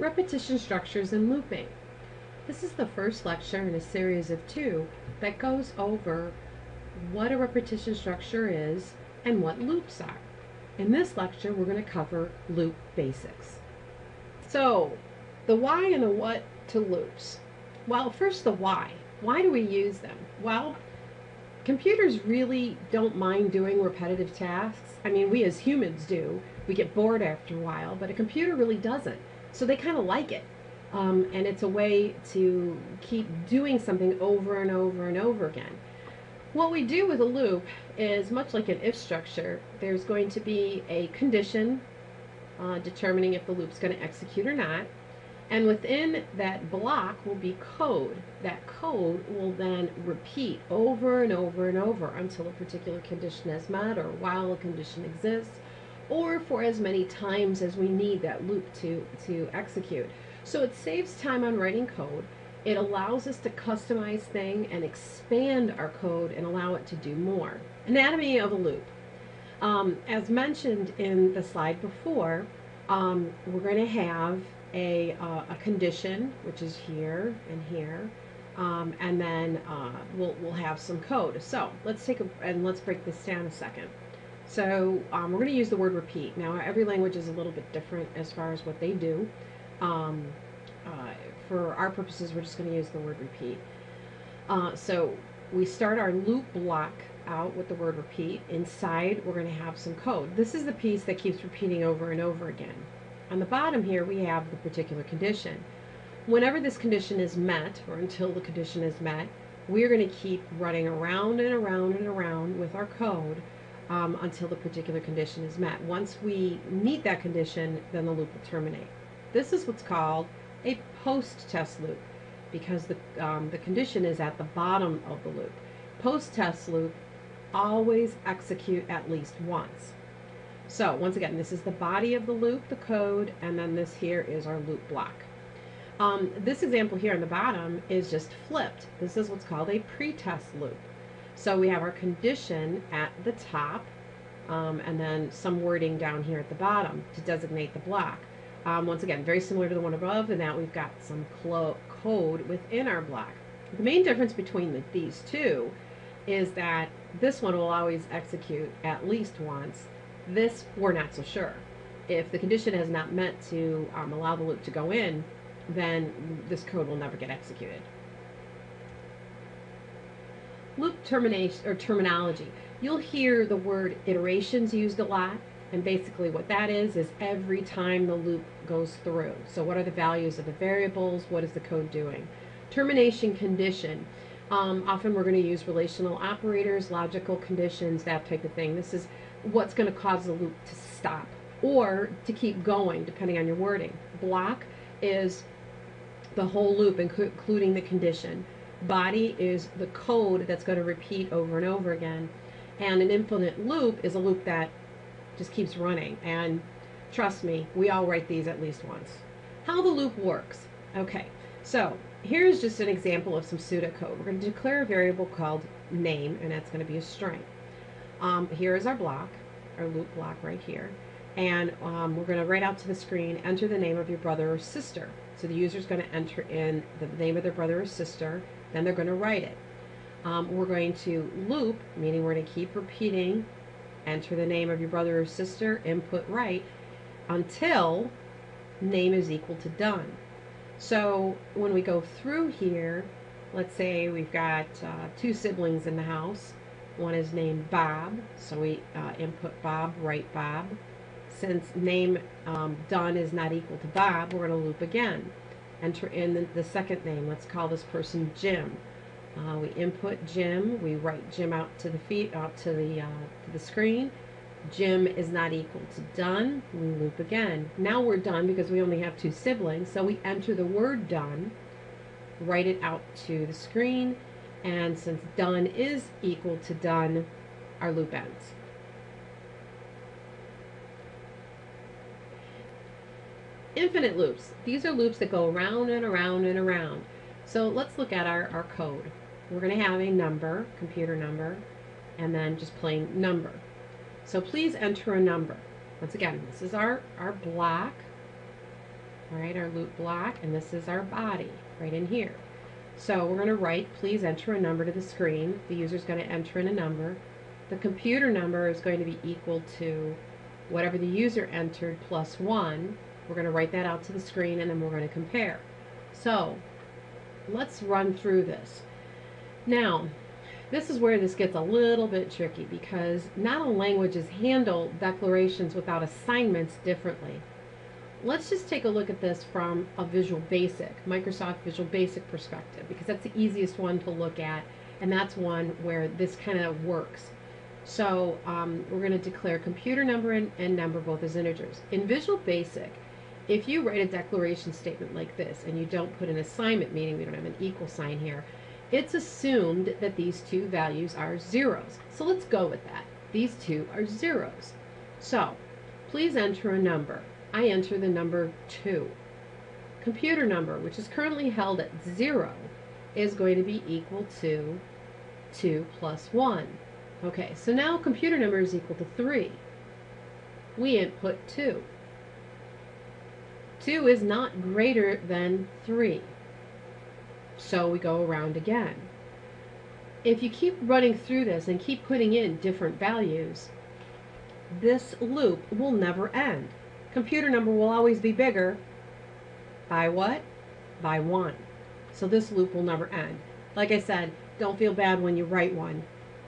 Repetition structures and looping. This is the first lecture in a series of 2 that goes over what a repetition structure is and what loops are. In this lecture, we're going to cover loop basics. So, the why and the what to loops. Well, first the why. Why do we use them? Well, computers really don't mind doing repetitive tasks. I mean, we as humans do. We get bored after a while, but a computer really doesn't. So they kind of like it. And it's a way to keep doing something over and over and over again. What we do with a loop is much like an if structure. There's going to be a condition determining if the loop's going to execute or not. And within that block will be code. That code will then repeat over and over and over until a particular condition is met, or while a condition exists, or for as many times as we need that loop to execute. So it saves time on writing code. It allows us to customize things and expand our code and allow it to do more. Anatomy of a loop. As mentioned in the slide before, we're going to have a condition, which is here and here, and then we'll have some code. So let's break this down a second. So we're going to use the word repeat. Now every language is a little bit different as far as what they do. For our purposes, we're just going to use the word repeat. So we start our loop block out with the word repeat. Inside, we're going to have some code. This is the piece that keeps repeating over and over again. On the bottom here, we have the particular condition. Whenever this condition is met, or until the condition is met, we're going to keep running around and around and around with our code until the particular condition is met. Once we meet that condition, then the loop will terminate. This is what's called a post-test loop, because the condition is at the bottom of the loop. Post-test loop always execute at least once. So once again, this is the body of the loop, the code, and then this here is our loop block. This example here on the bottom is just flipped. This is what's called a pre-test loop. So we have our condition at the top, and then some wording down here at the bottom to designate the block. Once again, very similar to the one above, and now we've got some code within our block. The main difference between these two is that this one will always execute at least once. This, we're not so sure. If the condition has not met to allow the loop to go in, then this code will never get executed. Loop termination or terminology. You'll hear the word iterations used a lot, and basically what that is every time the loop goes through. So what are the values of the variables? What is the code doing? Termination condition. Often we're going to use relational operators, logical conditions, that type of thing. This is what's going to cause the loop to stop or to keep going, depending on your wording. Block is the whole loop, including the condition. Body is the code that's going to repeat over and over again. And an infinite loop is a loop that just keeps running. And trust me, we all write these at least once. How the loop works. Okay, so here's just an example of some pseudocode. We're going to declare a variable called name, and that's going to be a string. Here is our block, our loop block right here. And we're going to write out to the screen, enter the name of your brother or sister. So the user is going to enter in the name of their brother or sister, then they're going to write it. We're going to loop, meaning we're going to keep repeating, enter the name of your brother or sister, input write, until name is equal to done. So when we go through here, let's say we've got 2 siblings in the house. One is named Bob, so we input Bob, write Bob. Since name done is not equal to Bob, we're going to loop again. Enter in the second name. Let's call this person Jim. We input Jim. We write Jim out to the screen. Jim is not equal to done. We loop again. Now we're done because we only have 2 siblings, so we enter the word done, write it out to the screen, and since done is equal to done, our loop ends. Infinite loops. These are loops that go around and around and around. So let's look at our code. We're going to have a number, computer number, and then just plain number. So please enter a number. Once again, this is our block. All right, our loop block, and this is our body right in here. So we're going to write, please enter a number to the screen. The user is going to enter in a number. The computer number is going to be equal to whatever the user entered plus 1. We're going to write that out to the screen, and then we're going to compare. So let's run through this. Now, this is where this gets a little bit tricky because not all languages handle declarations without assignments differently. Let's just take a look at this from a Visual Basic, Microsoft Visual Basic perspective, because that's the easiest one to look at, and that's one where this kind of works. So we're going to declare computer number and number both as integers. In Visual Basic, if you write a declaration statement like this and you don't put an assignment, meaning we don't have an equal sign here, it's assumed that these two values are zeros. So let's go with that. These two are zeros. So please enter a number. I enter the number 2. Computer number, which is currently held at 0, is going to be equal to 2 plus 1. Okay, so now computer number is equal to 3. We input 2. 2 is not greater than 3. So we go around again. If you keep running through this and keep putting in different values, this loop will never end. Computer number will always be bigger by what? By 1. So this loop will never end. Like I said, don't feel bad when you write one.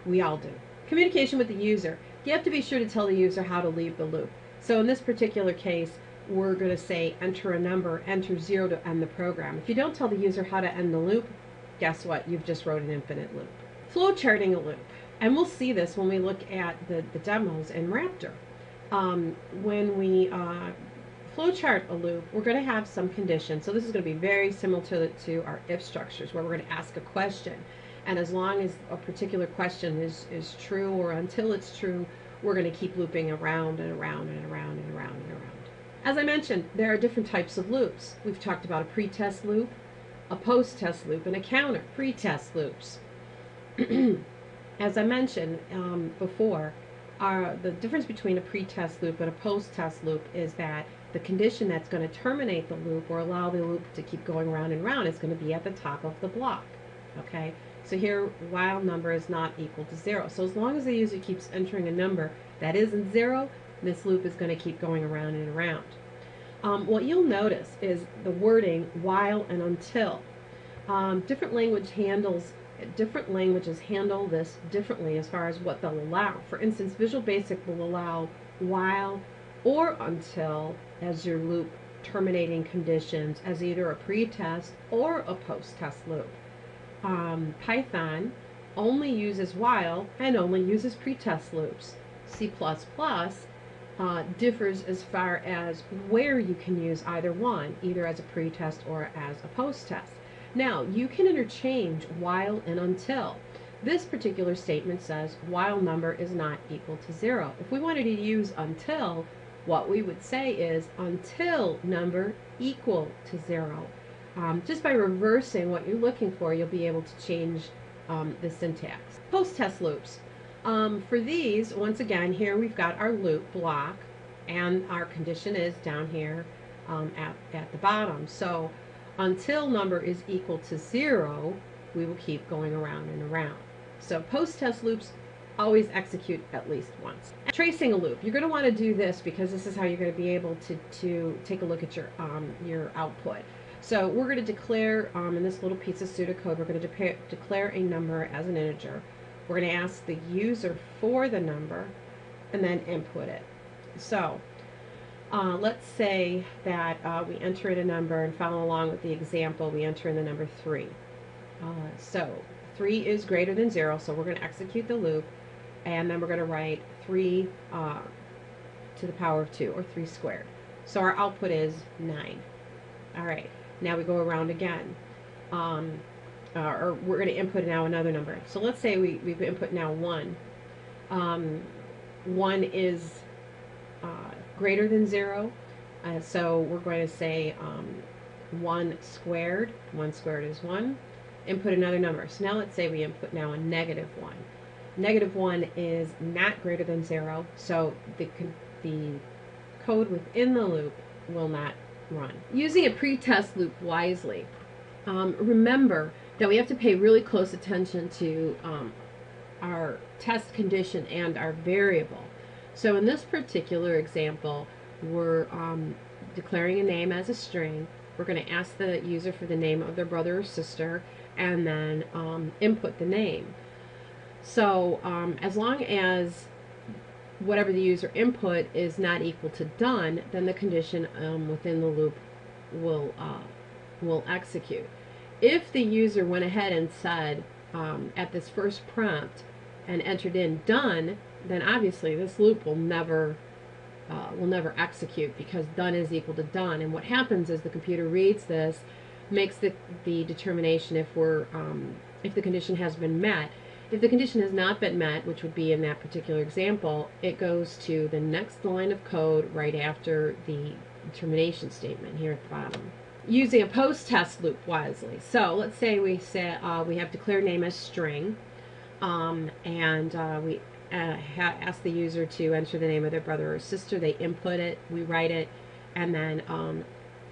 We all do. Communication with the user. You have to be sure to tell the user how to leave the loop. So in this particular case, we're going to say enter a number, enter 0 to end the program. If you don't tell the user how to end the loop, guess what? You've just wrote an infinite loop. Flowcharting a loop. And we'll see this when we look at the demos in Raptor. When we flowchart a loop, we're going to have some conditions. So this is going to be very similar to our if structures, where we're going to ask a question. And as long as a particular question is true or until it's true, we're going to keep looping around and around and around and around and around. As I mentioned, there are different types of loops. We've talked about a pre-test loop, a post-test loop, and a counter. Pre-test loops. As I mentioned before, the difference between a pre-test loop and a post-test loop is that the condition that's going to terminate the loop or allow the loop to keep going round and round is going to be at the top of the block. Okay, so here while number is not equal to 0. So as long as the user keeps entering a number that isn't 0, this loop is going to keep going around and around. What you'll notice is the wording while and until. Different languages handle this differently as far as what they'll allow. For instance, Visual Basic will allow while or until as your loop terminating conditions as either a pre-test or a post-test loop. Python only uses while and only uses pre-test loops. C++ differs as far as where you can use either one, either as a pre-test or as a post-test. Now, you can interchange while and until. This particular statement says while number is not equal to 0. If we wanted to use until, what we would say is until number equal to 0. Just by reversing what you're looking for, you'll be able to change the syntax. Post-test loops. For these, once again, here we've got our loop block, and our condition is down here at the bottom. So until number is equal to 0, we will keep going around and around. So post-test loops always execute at least once. Tracing a loop. You're going to want to do this because this is how you're going to be able to take a look at your output. So we're going to declare, in this little piece of pseudocode, we're going to declare a number as an integer. We're going to ask the user for the number and then input it. So let's say that we enter in a number, and follow along with the example, we enter in the number 3. So 3 is greater than 0, so we're going to execute the loop, and then we're going to write 3 to the power of 2, or 3 squared. So our output is 9. All right, now we go around again. Or we're going to input now another number. So let's say we've input now 1. 1 is greater than 0, so we're going to say 1 squared. 1 squared is 1. Input another number. So now let's say we input now a negative 1. Negative 1 is not greater than 0, so the code within the loop will not run. Using a pretest loop wisely. Remember that we have to pay really close attention to our test condition and our variable. So in this particular example, we're declaring a name as a string. We're going to ask the user for the name of their brother or sister, and then input the name. So as long as whatever the user input is not equal to done, then the condition within the loop will execute. If the user went ahead and said at this first prompt and entered in done, then obviously this loop will never execute, because done is equal to done. And what happens is the computer reads this, makes the determination if the condition has been met. If the condition has not been met, which would be in that particular example, it goes to the next line of code right after the termination statement here at the bottom. Using a post-test loop wisely. So let's say we have declared name as string, and we ask the user to enter the name of their brother or sister. They input it, we write it, and then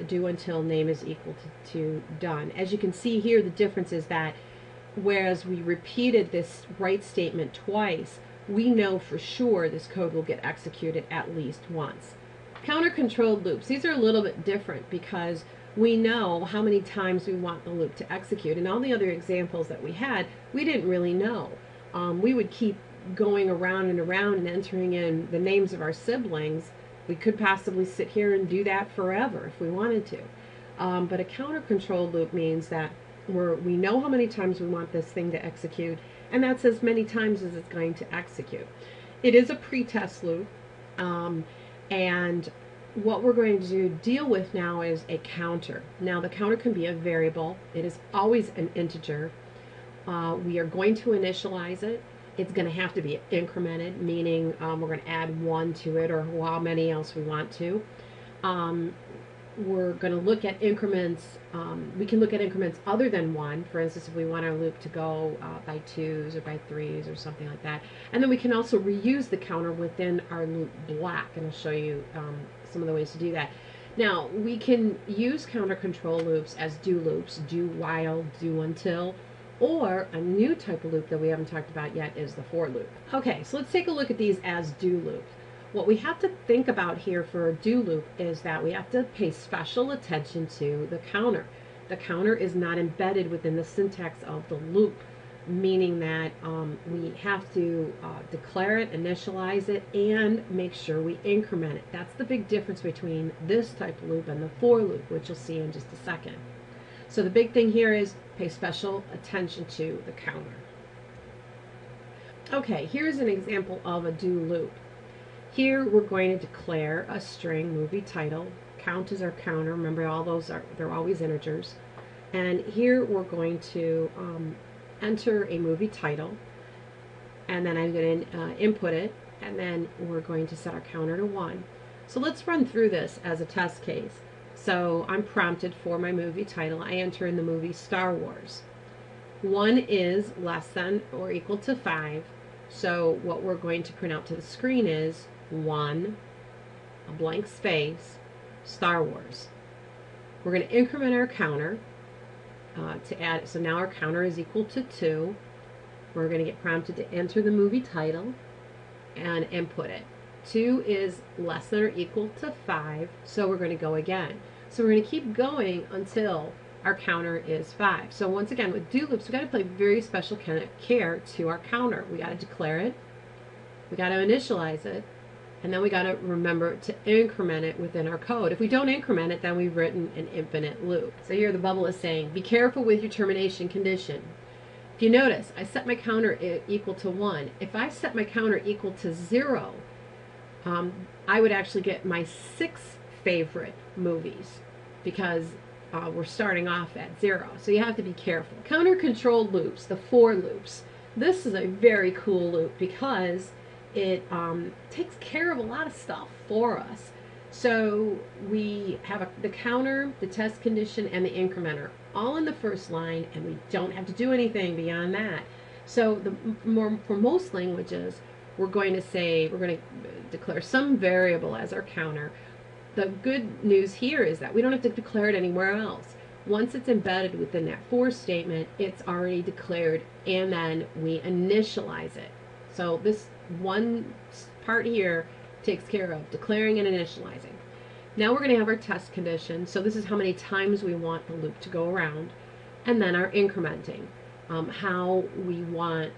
do until name is equal to done. As you can see here, the difference is that whereas we repeated this write statement twice, we know for sure this code will get executed at least once. Counter-controlled loops. These are a little bit different because we know how many times we want the loop to execute. And all the other examples that we had, we didn't really know. We would keep going around and entering in the names of our siblings. We could possibly sit here and do that forever if we wanted to. But a counter-controlled loop means that we know how many times we want this thing to execute, and that's as many times as it's going to execute. It is a pretest loop, and what we're going to deal with now is a counter. Now the counter can be a variable. It is always an integer. We are going to initialize it. It's going to have to be incremented, meaning we're going to add 1 to it, or how many else we want to. We're going to look at increments. We can look at increments other than 1. For instance, if we want our loop to go by 2s or by 3s or something like that. And then we can also reuse the counter within our loop block, and I'll show you some of the ways to do that. Now, we can use counter control loops as do loops, do while, do until, or a new type of loop that we haven't talked about yet is the for loop. Okay, so let's take a look at these as do loops. What we have to think about here for a do loop is that we have to pay special attention to the counter. The counter is not embedded within the syntax of the loop, meaning that we have to declare it, initialize it, and make sure we increment it. That's the big difference between this type of loop and the for loop, which you'll see in just a second. So the big thing here is pay special attention to the counter. Okay, here's an example of a do loop. Here we're going to declare a string movie title. Count is our counter. Remember, all those they're always integers. And here we're going to enter a movie title, and then I'm going to input it, and then we're going to set our counter to 1. So let's run through this as a test case. So I'm prompted for my movie title. I enter in the movie Star Wars. 1 is less than or equal to 5. So what we're going to print out to the screen is 1, a blank space, Star Wars. We're going to increment our counter to add. So now our counter is equal to 2. We're going to get prompted to enter the movie title and input it. 2 is less than or equal to 5, so we're going to go again. So we're going to keep going until our counter is 5. So once again, with do loops, we've got to play very special care to our counter. We got to declare it, we got to initialize it, and then we got to remember to increment it within our code. If we don't increment it, then we've written an infinite loop. So here the bubble is saying, be careful with your termination condition. If you notice, I set my counter equal to 1. If I set my counter equal to 0, I would actually get my 6 favorite movies, because we're starting off at 0. So you have to be careful. Counter-controlled loops, the for loops. This is a very cool loop because it takes care of a lot of stuff for us. So we have the counter, the test condition, and the incrementer all in the first line, and we don't have to do anything beyond that. So for most languages, we're going to declare some variable as our counter. The good news here is that we don't have to declare it anywhere else. Once it's embedded within that for statement, it's already declared, and then we initialize it. So this one part here takes care of declaring and initializing. Now we're going to have our test condition. So this is how many times we want the loop to go around, and then our incrementing, how we want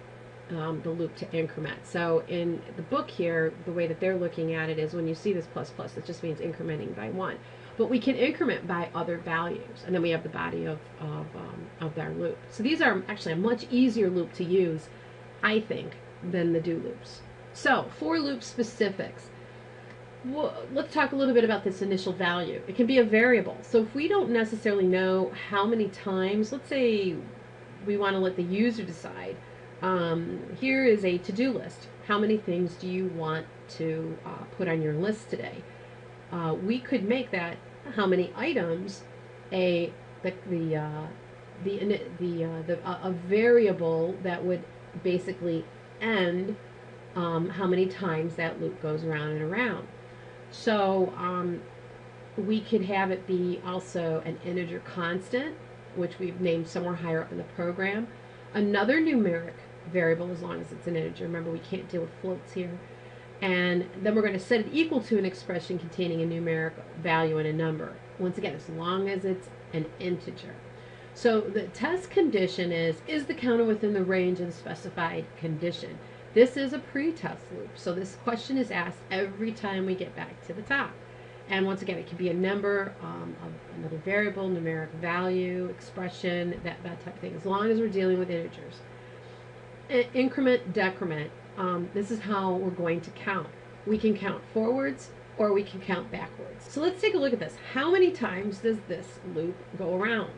the loop to increment. So in the book here, the way that they're looking at it is when you see this plus plus, it just means incrementing by 1. But we can increment by other values, and then we have the body of our loop. So these are actually a much easier loop to use, I think, than the do loops. So for loop specifics, well, let's talk a little bit about this initial value. It can be a variable. So if we don't necessarily know how many times, let's say we want to let the user decide, here is a to-do list. How many things do you want to put on your list today? We could make that how many items a variable that would basically end how many times that loop goes around and around. So we could have it be also an integer constant, which we've named somewhere higher up in the program. Another numeric variable, as long as it's an integer. Remember, we can't deal with floats here. And then we're going to set it equal to an expression containing a numeric value and a number. Once again, as long as it's an integer. So the test condition is the counter within the range of the specified condition? This is a pre-test loop. So this question is asked every time we get back to the top. And once again, it can be a number, another variable, numeric value, expression, that type of thing, as long as we're dealing with integers. Increment, decrement. This is how we're going to count. We can count forwards or we can count backwards. So let's take a look at this. How many times does this loop go around?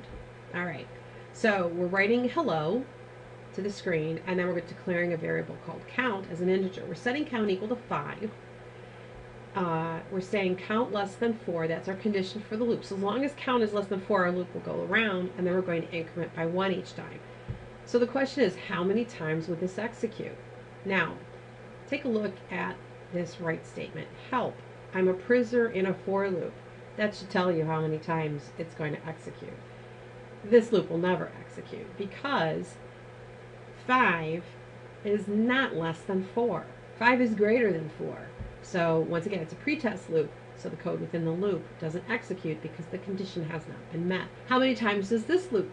All right, so we're writing hello to the screen, and then we're declaring a variable called count as an integer. We're setting count equal to 5. We're saying count less than 4. That's our condition for the loop. So as long as count is less than 4, our loop will go around, and then we're going to increment by 1 each time. So the question is, how many times would this execute? Now, take a look at this right statement. Help, I'm a prisoner in a for loop. That should tell you how many times it's going to execute. This loop will never execute because 5 is not less than 4. 5 is greater than 4. So once again, it's a pretest loop, so the code within the loop doesn't execute because the condition has not been met. How many times does this loop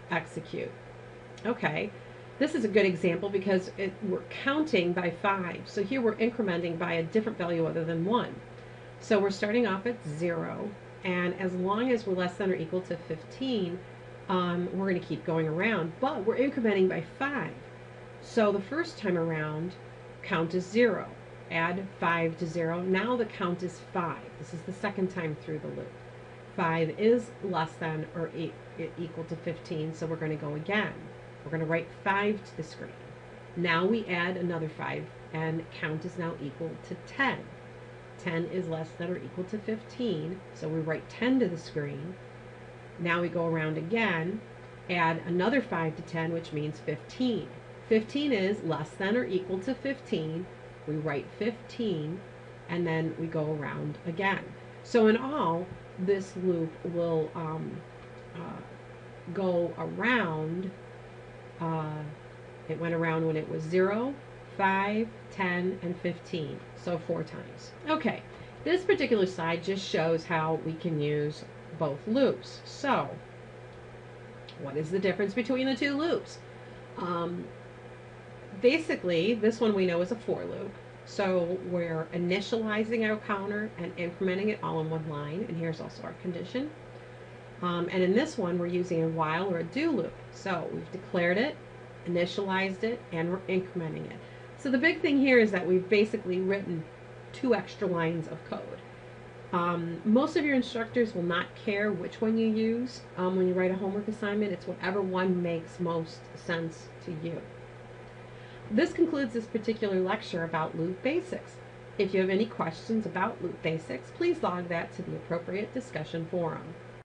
execute? Okay, this is a good example because we're counting by 5. So here we're incrementing by a different value other than 1. So we're starting off at 0, and as long as we're less than or equal to 15, we're going to keep going around, but we're incrementing by 5. So the first time around, count is 0. Add 5 to 0. Now the count is 5. This is the second time through the loop. 5 is less than or equal to 15, so we're going to go again. We're going to write 5 to the screen. Now we add another 5, and count is now equal to 10. 10 is less than or equal to 15, so we write 10 to the screen. Now we go around again, add another 5 to 10, which means 15. 15 is less than or equal to 15. We write 15, and then we go around again. So in all, this loop will go around. It went around when it was 0, 5, 10, and 15. So 4 times. Okay, this particular slide just shows how we can use both loops. So, what is the difference between the two loops? Basically, this one we know is a for loop. So we're initializing our counter and incrementing it all in one line. And here's also our condition. And in this one, we're using a while or a do loop. So we've declared it, initialized it, and we're incrementing it. So the big thing here is that we've basically written 2 extra lines of code. Most of your instructors will not care which one you use when you write a homework assignment. It's whatever one makes most sense to you. This concludes this particular lecture about loop basics. If you have any questions about loop basics, please log that to the appropriate discussion forum.